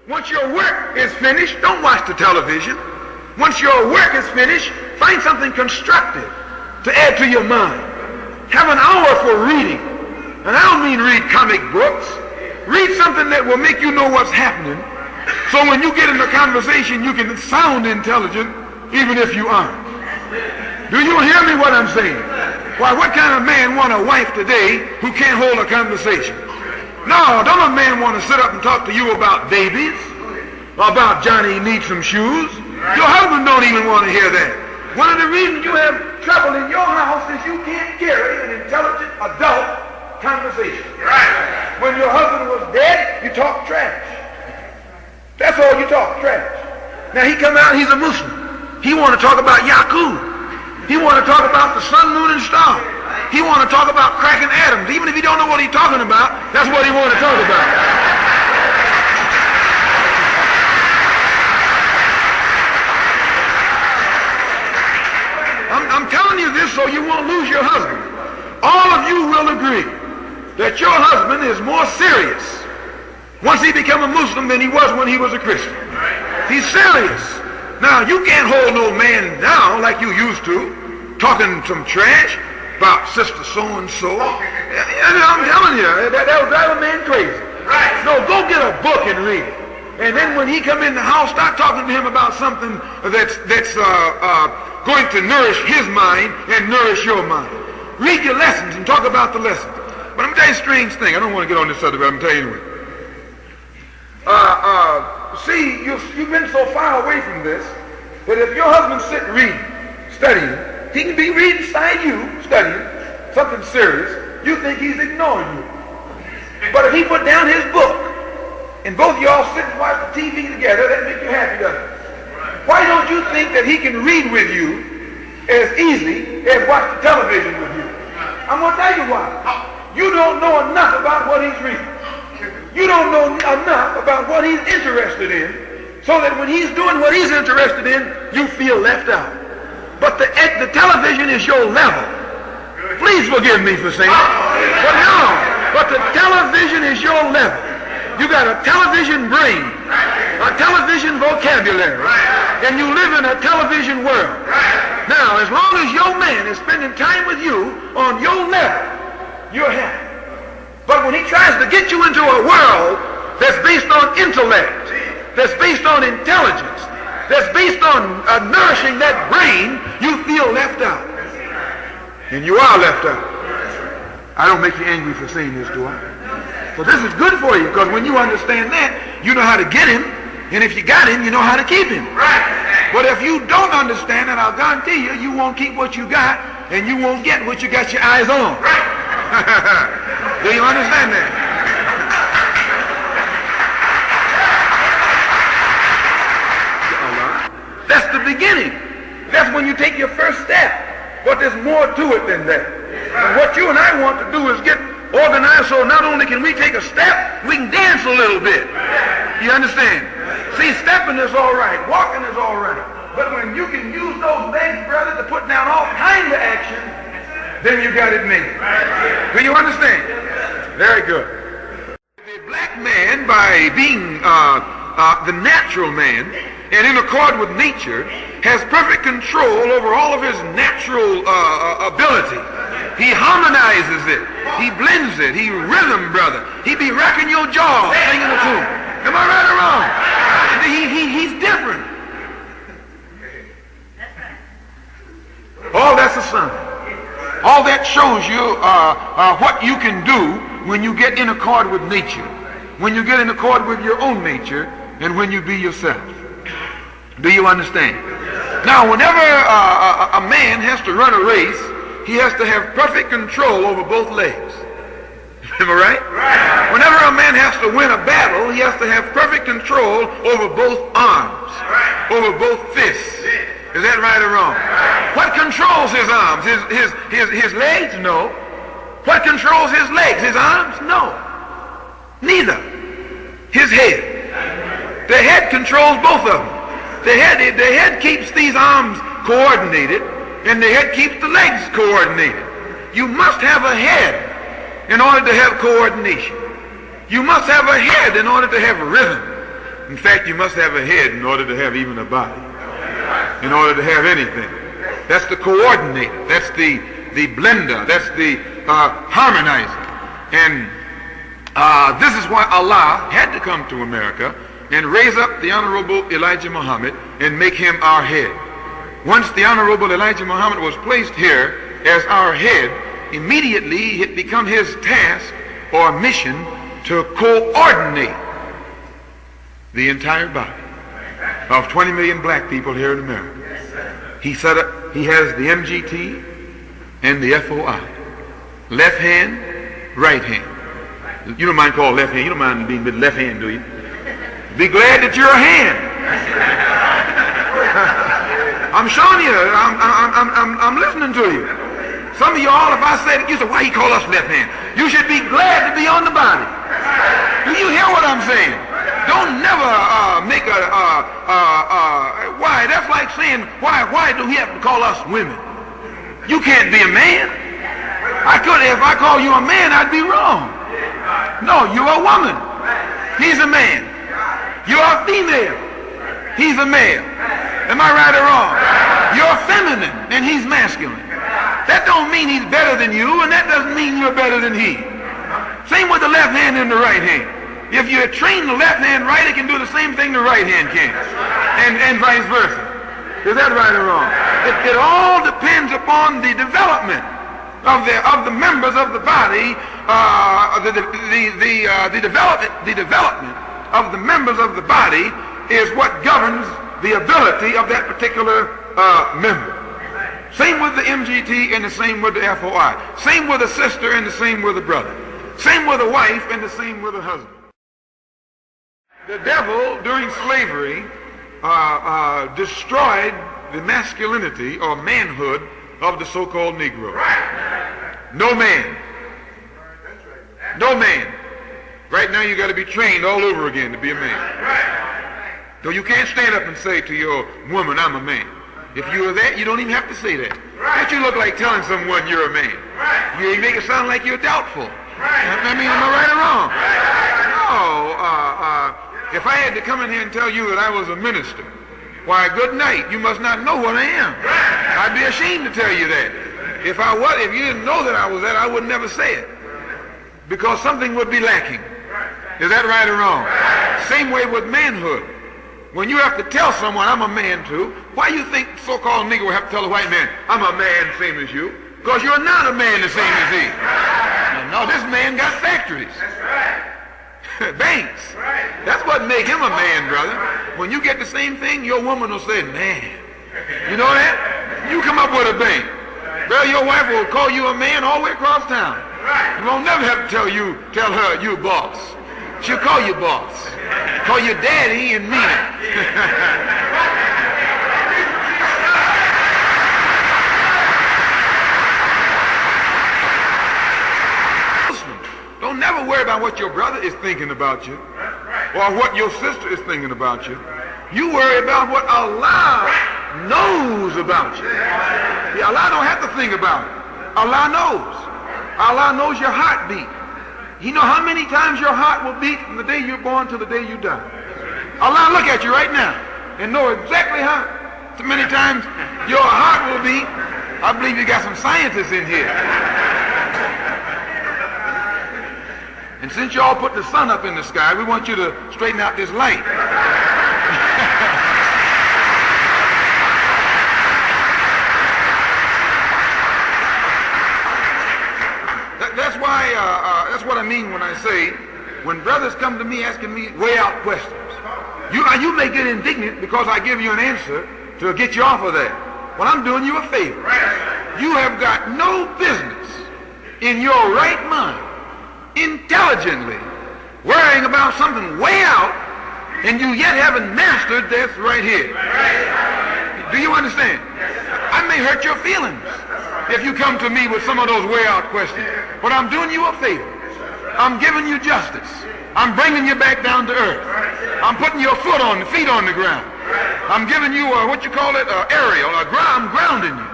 Once your work is finished, don't watch the television. Once your work is finished, find something constructive to add to your mind. Have an hour for reading. And I don't mean read comic books. Read something that will make you know what's happening. So when you get in a conversation, you can sound intelligent even if you aren't. Do you hear me what I'm saying? Why, what kind of man want a wife today who can't hold a conversation? No, don't a man want to sit up and talk to you about babies, about Johnny needs some shoes. Your husband don't even want to hear that. One of the reasons you have trouble in your house is you can't carry an intelligent adult conversation. Right. When your husband was dead, you talk trash. That's all you talk, trash. Now he come out, he's a Muslim. He want to talk about Yaqub. He want to talk about the sun, moon, and star. He want to talk about cracking atoms. Even if he don't know what he's talking about, that's what he want to talk about. I'm telling you this so you won't lose your husband. All of you will agree that your husband is more serious once he became a Muslim than he was when he was a Christian. He's serious. Now, you can't hold no man down like you used to, talking some trash about sister so-and-so. I'm telling you, that would drive a man crazy. No, go get a book and read it. And then when he come in the house, start talking to him about something that's going to nourish his mind and nourish your mind. Read your lessons and talk about the lessons. But I'm going to tell you a strange thing. I don't want to get on this subject, but I'm going to tell you anyway. See, you've been so far away from this that if your husband sit reading, studying, he can be reading beside you, studying, something serious, you think he's ignoring you. But if he put down his book and both of y'all sit and watch the TV together, that makes you happy, doesn't it? Why don't you think that he can read with you as easily as watch the television with you? I'm going to tell you why. You don't know enough about what he's reading. You don't know enough about what he's interested in, so that when he's doing what he's interested in, you feel left out. But the television is your level. Please forgive me for saying it. But the television is your level. You got a television brain, a television vocabulary, and you live in a television world. Now, as long as your man is spending time with you on your level, you're happy. But when he tries to get you into a world that's based on intellect, that's based on intelligence, that's based on nourishing that brain, you feel left out. And you are left out. I don't make you angry for saying this, do I? So this is good for you, because when you understand that, you know how to get him, and if you got him, you know how to keep him. But if you don't understand it, I'll guarantee you, you won't keep what you got, and you won't get what you got your eyes on. Do you understand that? That's the beginning. That's when you take your first step. But there's more to it than that. And what you and I want to do is get organized so not only can we take a step, we can dance a little bit. You understand? See, stepping is all right. Walking is all right. But when you can use those legs, brother, to put down all kinds of action, then you got it made. Do you understand? Very good. The black man, by being the natural man and in accord with nature, has perfect control over all of his natural ability. He harmonizes it. He blends it. He rhythm, brother. He be racking your jaw singing the tune. Am I right or wrong? He's different. All that's a sign. All that shows you what you can do when you get in accord with nature, when you get in accord with your own nature, and when you be yourself. Do you understand? Now, whenever a man has to run a race, he has to have perfect control over both legs. Am I right? Whenever a man has to win a battle, he has to have perfect control over both arms, over both fists. Is that right or wrong? What controls his arms? His legs? No. What controls his legs? His arms? No. Neither. His head. The head controls both of them. The head keeps these arms coordinated, and the head keeps the legs coordinated. You must have a head in order to have coordination. You must have a head in order to have rhythm. In fact, you must have a head in order to have even a body, in order to have anything. That's the coordinator. That's the blender. That's the harmonizer. And this is why Allah had to come to America and raise up the Honorable Elijah Muhammad and make him our head. Once the Honorable Elijah Muhammad was placed here as our head, immediately it became his task or mission to coordinate the entire body of 20 million black people here in America. He set up, he has the MGT and the FOI. Left hand, right hand. You don't mind called left hand. You don't mind being left hand, do you? Be glad that you're a hand. I'm showing you. I'm listening to you. Some of y'all, if I said it, you say, why he call us left hand? You should be glad to be on the body. Do you hear what I'm saying? Don't never make a why. That's like saying, why do he have to call us women? You can't be a man. I could, if I call you a man, I'd be wrong. No, you're a woman. He's a man. You're a female. He's a male. Am I right or wrong? You're feminine and he's masculine. That don't mean he's better than you, and that doesn't mean you're better than he. Same with the left hand and the right hand. If you train the left hand right, it can do the same thing the right hand can, and vice versa. Is that right or wrong? It all depends upon the development of the members of the body. The development of the members of the body is what governs the ability of that particular member. Same with the MGT and the same with the FOI. Same with the sister and the same with the brother. Same with the wife and the same with the husband. The devil during slavery destroyed the masculinity or manhood of the so-called Negro. No man. No man. Right now you got to be trained all over again to be a man. So you can't stand up and say to your woman, I'm a man. If you are that, you don't even have to say that. Don't you look like telling someone you're a man? You make it sound like you're doubtful. I mean, am I right or wrong? No. If I had to come in here and tell you that I was a minister, why, good night. You must not know what I am. I'd be ashamed to tell you that. If you didn't know that I was that, I would never say it. Because something would be lacking. Is that right or wrong? Same way with manhood. When you have to tell someone, I'm a man too, why you think so-called Negro have to tell a white man, I'm a man same as you? Because you're not a man the same as he. No, this man got factories. Banks. That's what make him a man, brother. When you get the same thing, your woman will say, man. You know that? You come up with a bank. Well, your wife will call you a man all the way across town. You won't never have to tell her you boss. She'll call you boss. Call you daddy and mean it. Don't never worry about what your brother is thinking about you or what your sister is thinking about you. You worry about what Allah knows about you. See, Allah don't have to think about it. Allah knows. Allah knows your heartbeat. He knows how many times your heart will beat from the day you're born to the day you die. Allah look at you right now and know exactly how many times your heart will beat. I believe you got some scientists in here. And since y'all put the sun up in the sky, we want you to straighten out this light. That's what I mean when I say, when brothers come to me asking me way out questions, you may get indignant because I give you an answer to get you off of that. Well, I'm doing you a favor. You have got no business in your right mind, intelligently, worrying about something way out, and you yet haven't mastered this right here. Do you understand? I may hurt your feelings if you come to me with some of those way out questions. But I'm doing you a favor. I'm giving you justice. I'm bringing you back down to earth. I'm putting your feet on the ground. I'm giving you what you call it, aerial, I'm grounding you.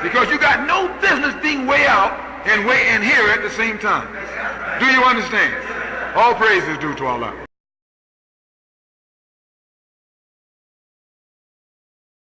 Because you got no business being way out and here at the same time. Do you understand? All praise is due to Allah.